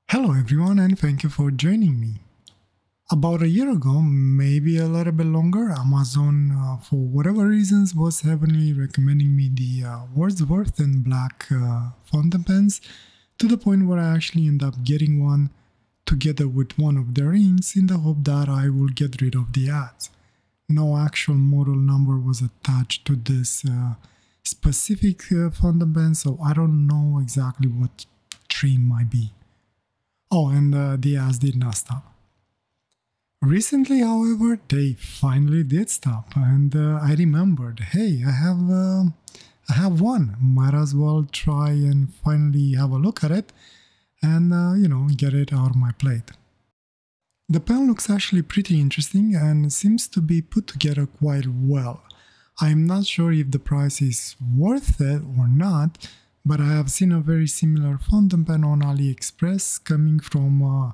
Hello everyone and thank you for joining me. About a year ago, maybe a little bit longer, Amazon, for whatever reasons, was heavily recommending me the Wordsworth Black fountain pens to the point where I actually end up getting one together with one of their inks in the hope that I will get rid of the ads. No actual model number was attached to this specific fountain pen, so I don't know exactly what trim might be. Oh, and the ads did not stop. Recently, however, they finally did stop, and I remembered, hey, I have one. Might as well try and finally have a look at it, and get it out of my plate. The pen looks actually pretty interesting and seems to be put together quite well. I'm not sure if the price is worth it or not, but I have seen a very similar fountain pen on AliExpress coming from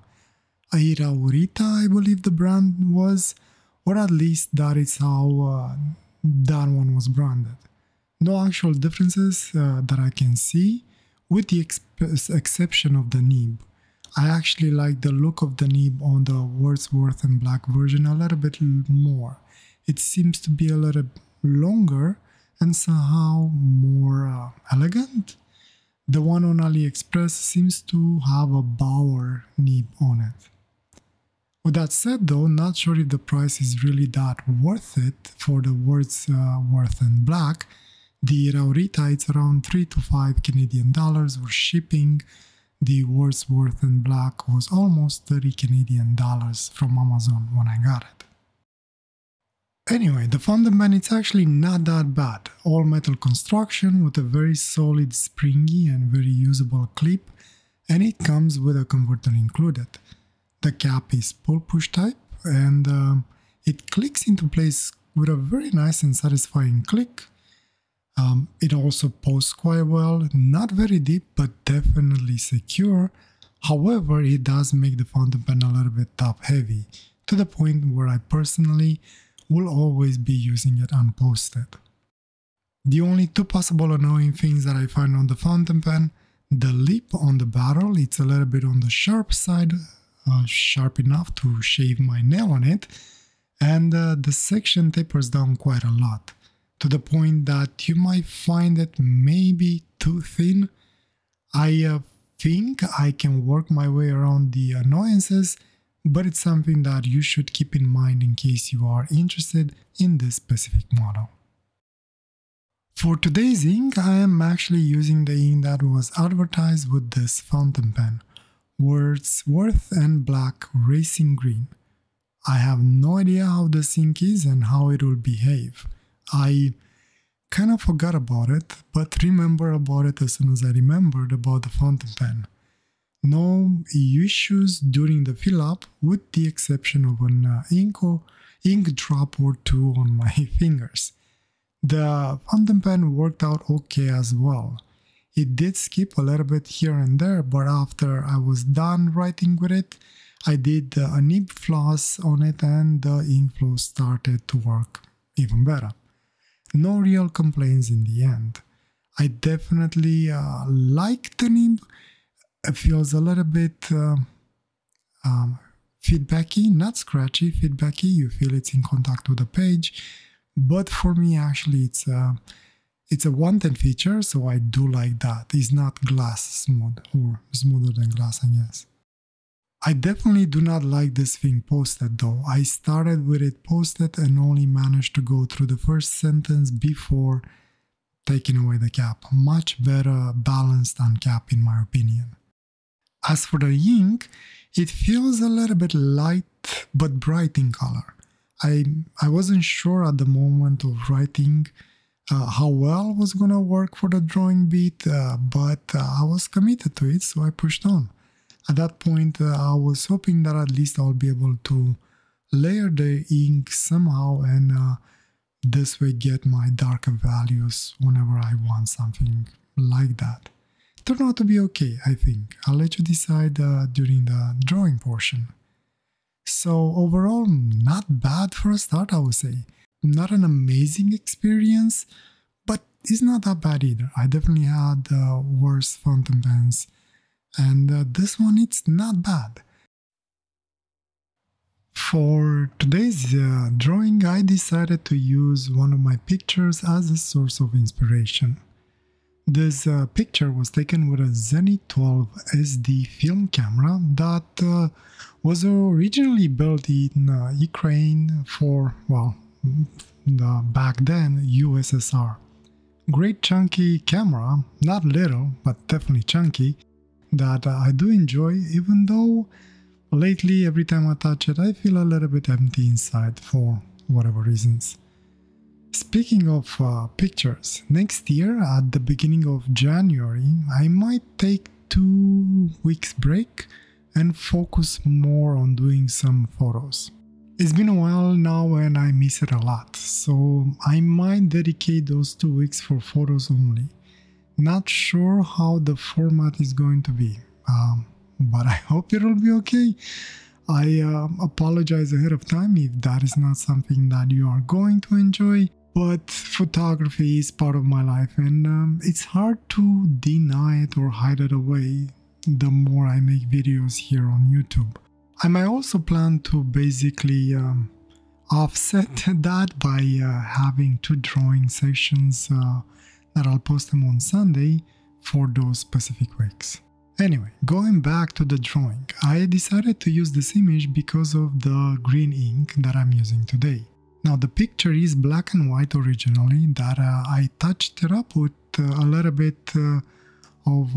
Iraurita, I believe the brand was, or at least that is how that one was branded. No actual differences that I can see, with the exception of the nib. I actually like the look of the nib on the Wordsworth Black version a little bit more. It seems to be a little longer and somehow more elegant. The one on AliExpress seems to have a bower nib on it. With that said though, not sure if the price is really that worth it for the Wordsworth Black. The Iraurita, it's around 3 to 5 Canadian dollars for shipping. The Wordsworth Black was almost 30 Canadian dollars from Amazon when I got it. Anyway, the fountain pen, it's actually not that bad. All metal construction with a very solid, springy and very usable clip, and it comes with a converter included. The cap is pull-push type, and it clicks into place with a very nice and satisfying click. It also posts quite well, not very deep but definitely secure. However, it does make the fountain pen a little bit top heavy, to the point where I personally will always be using it unposted. The only two possible annoying things that I find on the fountain pen: the lip on the barrel, it's a little bit on the sharp side, sharp enough to shave my nail on it, and the section tapers down quite a lot, to the point that you might find it maybe too thin. I think I can work my way around the annoyances, but it's something that you should keep in mind in case you are interested in this specific model. For today's ink, I am actually using the ink that was advertised with this fountain pen, Wordsworth Black Racing Green. I have no idea how this ink is and how it will behave. I kind of forgot about it, but remember about it as soon as I remembered about the fountain pen. No issues during the fill-up, with the exception of an ink drop or two on my fingers. The fountain pen worked out okay as well. It did skip a little bit here and there, but after I was done writing with it, I did a nib floss on it and the ink flow started to work even better. No real complaints in the end. I definitely like the nib. It feels a little bit feedbacky, not scratchy, feedbacky. You feel it's in contact with the page, but for me actually it's a one-tenth feature, so I do like that. It's not glass smooth, or smoother than glass, I guess. I definitely do not like this thing posted though. I started with it posted and only managed to go through the first sentence before taking away the cap. Much better balanced on cap in my opinion. As for the ink, it feels a little bit light but bright in color. I wasn't sure at the moment of writing how well it was gonna work for the drawing bit, but I was committed to it, so I pushed on. At that point, I was hoping that at least I'll be able to layer the ink somehow and this way get my darker values whenever I want something like that. Turned out to be okay, I think. I'll let you decide during the drawing portion. So overall, not bad for a start, I would say. Not an amazing experience, but it's not that bad either. I definitely had worse fountain pens and this one it's not bad. For today's drawing, I decided to use one of my pictures as a source of inspiration. This picture was taken with a Zenith 12 SD film camera that was originally built in Ukraine for, well, back then USSR. Great chunky camera, not little, but definitely chunky, that I do enjoy, even though lately every time I touch it I feel a little bit empty inside for whatever reasons. Speaking of pictures, next year at the beginning of January I might take 2 weeks break and focus more on doing some photos. It's been a while now and I miss it a lot, so I might dedicate those 2 weeks for photos only. Not sure how the format is going to be, but I hope it'll be okay. I apologize ahead of time if that is not something that you are going to enjoy, but photography is part of my life and it's hard to deny it or hide it away the more I make videos here on YouTube. I might also plan to basically offset that by having 2 drawing sessions that I'll post them on Sunday for those specific weeks. Anyway, going back to the drawing, I decided to use this image because of the green ink that I'm using today. Now the picture is black and white originally, that I touched it up with a little bit of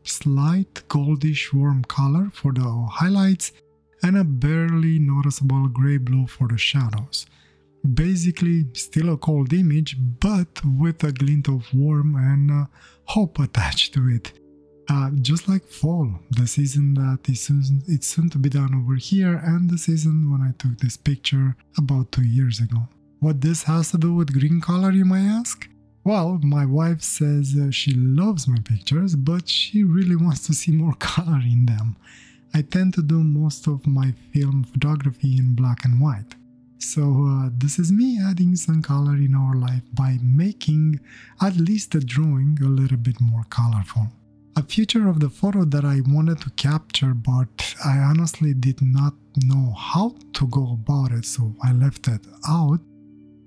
slight goldish warm color for the highlights and a barely noticeable gray-blue for the shadows. Basically still a cold image, but with a glint of warm and hope attached to it. Just like fall, the season that it's soon to be done over here, and the season when I took this picture about 2 years ago. What this has to do with green color, you might ask? Well, my wife says she loves my pictures, but she really wants to see more color in them. I tend to do most of my film photography in black and white. So this is me adding some color in our life by making at least the drawing a little bit more colorful. A feature of the photo that I wanted to capture, but I honestly did not know how to go about it, so I left it out,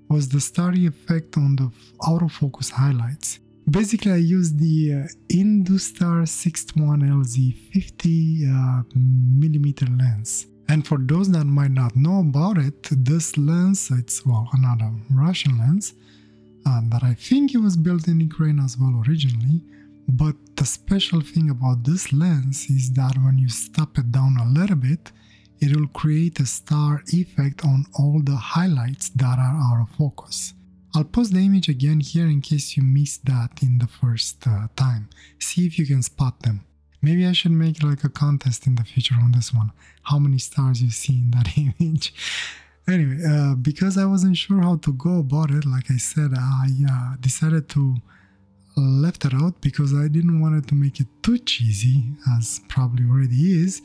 was the starry effect on the autofocus highlights. Basically, I used the Industar 61LZ 50mm lens. And for those that might not know about it, this lens, it's, well, another Russian lens, that I think it was built in Ukraine as well originally. But the special thing about this lens is that when you step it down a little bit, it will create a star effect on all the highlights that are out of focus. I'll post the image again here in case you missed that in the first time. See if you can spot them. Maybe I should make like a contest in the future on this one. How many stars you see in that image. Anyway, because I wasn't sure how to go about it, like I said, I decided to left it out because I didn't want it to make it too cheesy, as probably already is.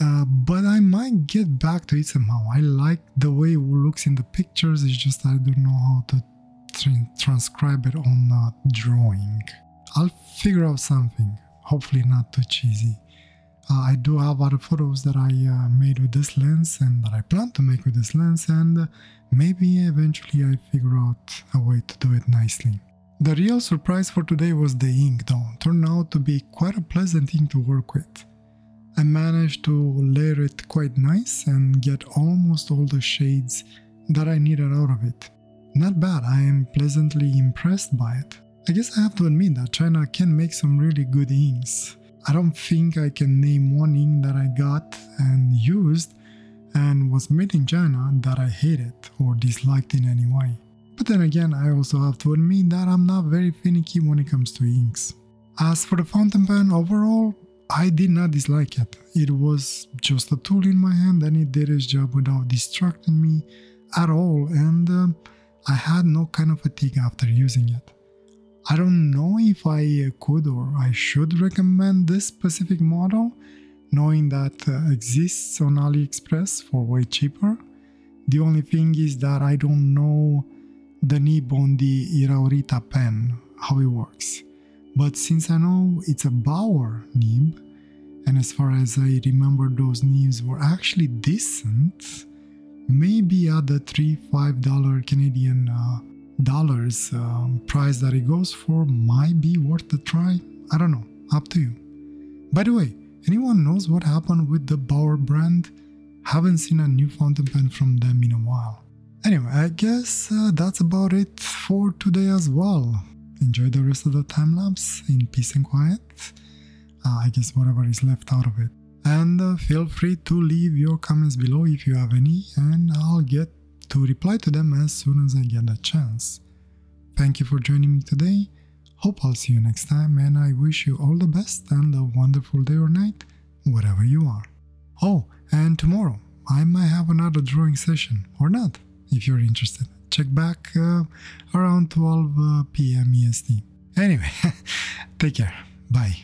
But I might get back to it somehow. I like the way it looks in the pictures, it's just I don't know how to transcribe it on drawing. I'll figure out something, hopefully not too cheesy. I do have other photos that I made with this lens and that I plan to make with this lens, and maybe eventually I figure out a way to do it nicely. The real surprise for today was the ink though. Turned out to be quite a pleasant ink to work with. I managed to layer it quite nice and get almost all the shades that I needed out of it. Not bad, I am pleasantly impressed by it. I guess I have to admit that China can make some really good inks. I don't think I can name one ink that I got and used and was made in China that I hated or disliked in any way. But then again, I also have to admit that I'm not very finicky when it comes to inks. As for the fountain pen, overall, I did not dislike it. It was just a tool in my hand and it did its job without distracting me at all, and I had no kind of fatigue after using it. I don't know if I could or I should recommend this specific model, knowing that exists on AliExpress for way cheaper. The only thing is that I don't know the nib on the Iraurita pen, how it works. But since I know it's a Bauer nib, and as far as I remember those nibs were actually decent, maybe at the $3-5 Canadian dollars price that it goes for might be worth a try. I don't know, up to you. By the way, anyone knows what happened with the Bauer brand? Haven't seen a new fountain pen from them in a while. Anyway, I guess that's about it for today as well. Enjoy the rest of the time lapse in peace and quiet. I guess whatever is left out of it. And feel free to leave your comments below if you have any, and I'll get to reply to them as soon as I get a chance. Thank you for joining me today. Hope I'll see you next time, and I wish you all the best and a wonderful day or night, wherever you are. Oh, and tomorrow I might have another drawing session, or not, if you're interested. Check back around 12 p.m. EST. Anyway, take care. Bye.